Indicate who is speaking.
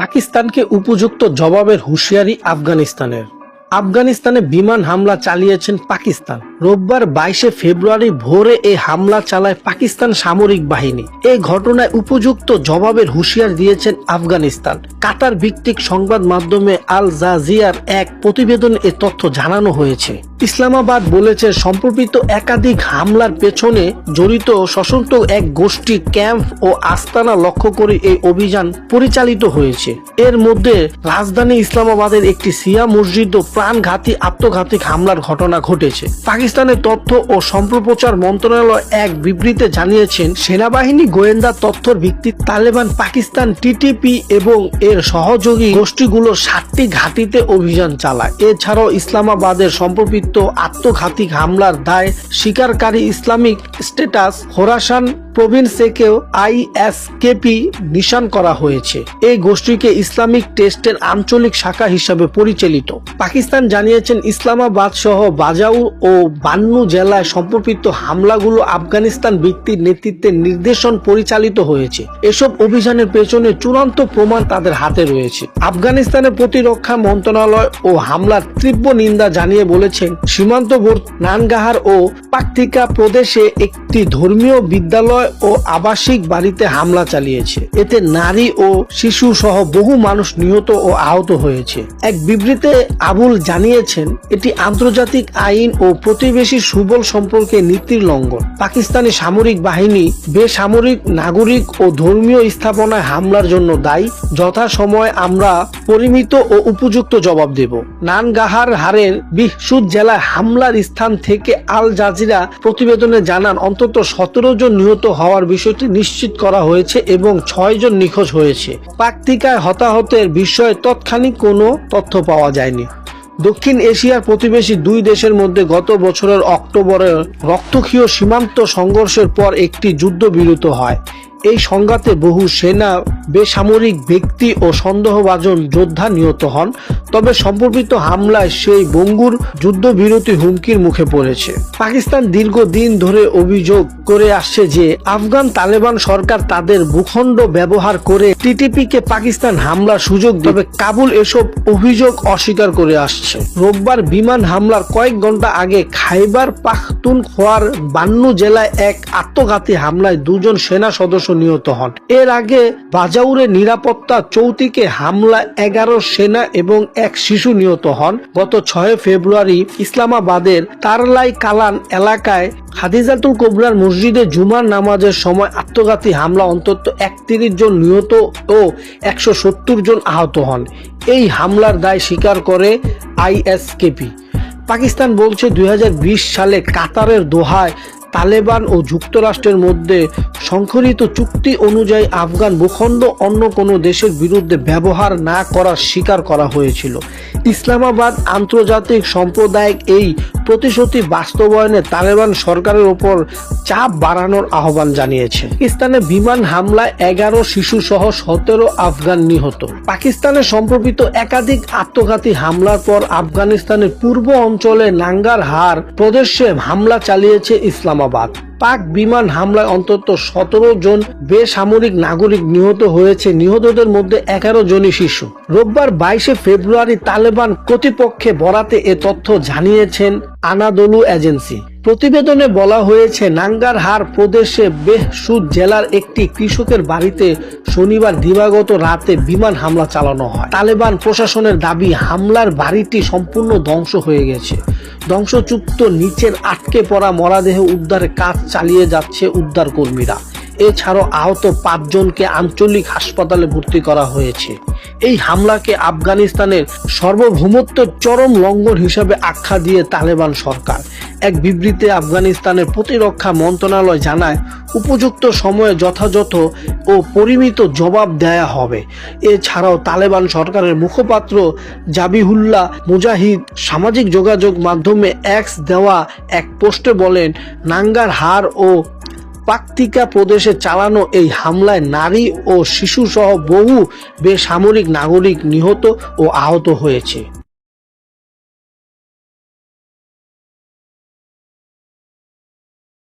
Speaker 1: পাকিস্তানকে উপযুক্ত জবাবের হুঁশিয়ারি আফগানিস্তানের। আফগানিস্তানে বিমান হামলা চালিয়েছেন পাকিস্তান। রোববার 22 ফেব্রুয়ারি ভোরে এই হামলা চালায় পাকিস্তান সামরিক বাহিনী। এই ঘটনায় উপযুক্ত জবাবের হুঁশিয়ার দিয়েছেন আফগানিস্তান। কাতার ভিত্তিক সংবাদ মাধ্যমে আল জাজিরার এক প্রতিবেদনে এ তথ্য জানানো হয়েছে। ইসলামাবাদ বলেছে সম্প্রপিত একাধিক হামলার পেছনে জড়িত সশস্ত্র এক গোষ্ঠী ক্যাম্প ও আস্তানা লক্ষ্য করে এই অভিযান পরিচালিত হয়েছে। এর মধ্যে রাজধানী ইসলামাবাদের একটি শিয়া মসজিদ প্রাণঘাতী আত্মঘাতী হামলার ঘটনা ঘটেছে। পাকিস্তানের তথ্য ও সম্প্রচার মন্ত্রণালয় এক বিবৃতিতে জানিয়েছেন, সেনাবাহিনী গোয়েন্দা তথ্যের ভিত্তিতে তালেবান পাকিস্তান টিটিপি এবং এর সহযোগী গোষ্ঠীগুলো 7টি ঘাঁটিতে অভিযান চালায়। এছাড়াও ইসলামাবাদের সম্প্রপিত আত্মঘাতী হামলার দায় স্বীকারকারী ইসলামিক স্টেটাস খোরাসান প্রভিন্সকেও আইএসকেপি নিশান করা হয়েছে। এই গোষ্ঠীকে ইসলামিক টেস্টের আঞ্চলিক শাখা হিসাবে পরিচালিত। পাকিস্তান জানিয়েছেন ইসলামাবাদ সহ বাজাউর ও বান্নু জেলায় সম্প্রপিত হামলাগুলো আফগানিস্তান ভিত্তিক নেতৃত্বে নির্দেশন পরিচালিত হয়েছে। এসব অভিযানের পেছনে চূড়ান্ত প্রমাণ তাদের হাতে রয়েছে। আফগানিস্তানের প্রতিরক্ষা মন্ত্রণালয় ও হামলার তীব্র নিন্দা জানিয়ে বলেছেন, সীমান্তবর্তী নানগাহার ও পাকতিকা প্রদেশে একটি ধর্মীয় বিদ্যালয় ও আবাসিক বাড়িতে হামলা চালিয়েছে। এতে নারী ও শিশু সহ বহু মানুষ নিহত ও আহত হয়েছে। এক বিবৃতিতে আবুল জানিয়েছেন, এটি আন্তর্জাতিক আইন ও প্রতিবেশী সুবল সম্পর্কে নীতির লঙ্ঘন। পাকিস্তানি সামরিক বাহিনী বেসামরিক নাগরিক ও ধর্মীয় স্থাপনায় হামলার জন্য দায়ী। যথাসময়ে আমরা পরিমিত ও উপযুক্ত জবাব দেব। নানগাহার হারের বিশুদ জেলায় হামলার স্থান থেকে আল জাজিরা প্রতিবেদনে জানান, অন্তত 17 জন নিহত হওয়ার বিষয়টি নিশ্চিত করা হয়েছে এবং 6 জন নিখোঁজ হয়েছে। পাকতিকায় হতাহতের বিষয়ে তৎক্ষণিক কোনো তথ্য পাওয়া যায়নি। দক্ষিণ এশিয়ার প্রতিবেশী দুই দেশের মধ্যে গত বছরের অক্টোবরে রক্তক্ষয়ী সীমান্ত সংঘর্ষের পর একটি যুদ্ধবিরতি হয়। এই সংঘাতে বহু সেনা, বেসামরিক ব্যক্তি ও সন্দেহভাজন যোদ্ধা নিহত হন। তবে সম্প্রপিত হামলায় সেই ভঙ্গুর যুদ্ধবিরতি হুমকির মুখে পড়েছে। পাকিস্তান দীর্ঘদিন ধরে অভিযোগ করে আসছে যে আফগান তালেবান সরকার তাদের ভূখণ্ড ব্যবহার করে টিটিপিকে পাকিস্তান হামলার সুযোগ দেবে। তবে কাবুল এসব অভিযোগ অস্বীকার করে আসছে। রোববার বিমান হামলার কয়েক ঘন্টা আগে খাইবার পাখতুনখোয়ার বান্নু জেলায় এক আত্মঘাতী হামলায় 2 জন সেনা সদস্য নিহত হন। এর আগে বাজাউরের নিরাপত্তা চৌকিতে হামলায় 11 সেনা এবং এক শিশু নিহত হন। গত 6 ফেব্রুয়ারি ইসলামাবাদের তারলাই কালান এলাকায় খাদিজাতুল কুবরার মসজিদে জুমার নামাজের সময় আত্মঘাতী হামলা অন্তত 31 জন নিহত ও 170 জন আহত হন। এই হামলার দায় স্বীকার করে আইএসকেপি। পাকিস্তান বলছে 2020 সালে কাতারের দোহায় তালেবান ও যুক্তরাষ্ট্রের মধ্যে স্বাক্ষরিত চুক্তি অনুযায়ী আফগান ভূখণ্ড অন্য কোনো দেশের বিরুদ্ধে ব্যবহার না করার স্বীকার করা হয়েছিল। ইসলামাবাদ আন্তর্জাতিক সম্প্রদায় এই প্রতিশ্রুতি বাস্তবায়নে তালেবান সরকারের উপর চাপ বাড়ানোর আহ্বান জানিয়েছে। পাকিস্তানে বিমান হামলায় 11 শিশু সহ 17 আফগান নিহত। পাকিস্তানের সম্প্রপিত একাধিক আত্মঘাতী হামলার পর আফগানিস্তানের পূর্ব অঞ্চলে নাঙ্গারহার প্রদেশে হামলা চালিয়েছে ইসলামাবাদ। পাক বিমান হামলায় অন্তত 17 জন বেসামরিক নাগরিক নিহত হয়েছে। নিহতদের মধ্যে 11 জনই শিশু। রোববার 22 ফেব্রুয়ারি তালেবান কর্তৃপক্ষে বরাতে এ তথ্য জানিয়েছেন আনাদোলু এজেন্সি। প্রতিবেদনে বলা হয়েছে, নাঙ্গারহার প্রদেশে বেহসুদ জেলার একটি কৃষকের বাড়িতে শনিবার দিবাগত রাতে বিমান হামলা চালানো হয়। তালেবান প্রশাসনের দাবি, হামলার বাড়িটি সম্পূর্ণ ধ্বংস হয়ে গেছে। ধ্বংসযুক্ত নিচের আটকে পড়া মরদেহ উদ্ধারের কাজ চালিয়ে যাচ্ছে উদ্ধার কর্মীরা। এছাড়াও আহত 5 জনকে আঞ্চলিক হাসপাতালে ভর্তি করা হয়েছে। এই হামলাকে আফগানিস্তানের সার্বভৌমত্বের চরম লঙ্ঘন হিসেবে আখ্যা দিয়ে তালেবান সরকার। এক বিবৃতিতে আফগানিস্তানের প্রতিরক্ষা মন্ত্রণালয় জানায়, উপযুক্ত সময়ে যথাযথ ও পরিমিত জবাব দেয়া হবে। এছাড়াও তালেবান সরকারের মুখপাত্র জাবিহুল্লাহ মুজাহিদ সামাজিক যোগাযোগ মাধ্যমে এক্স দেওয়া এক পোস্টে বলেন, নাঙ্গারহার ও পাকতিকা প্রদেশে চালানো এই হামলায় নারী ও শিশু সহ বহু বেসামরিক নাগরিক নিহত ও আহত হয়েছে।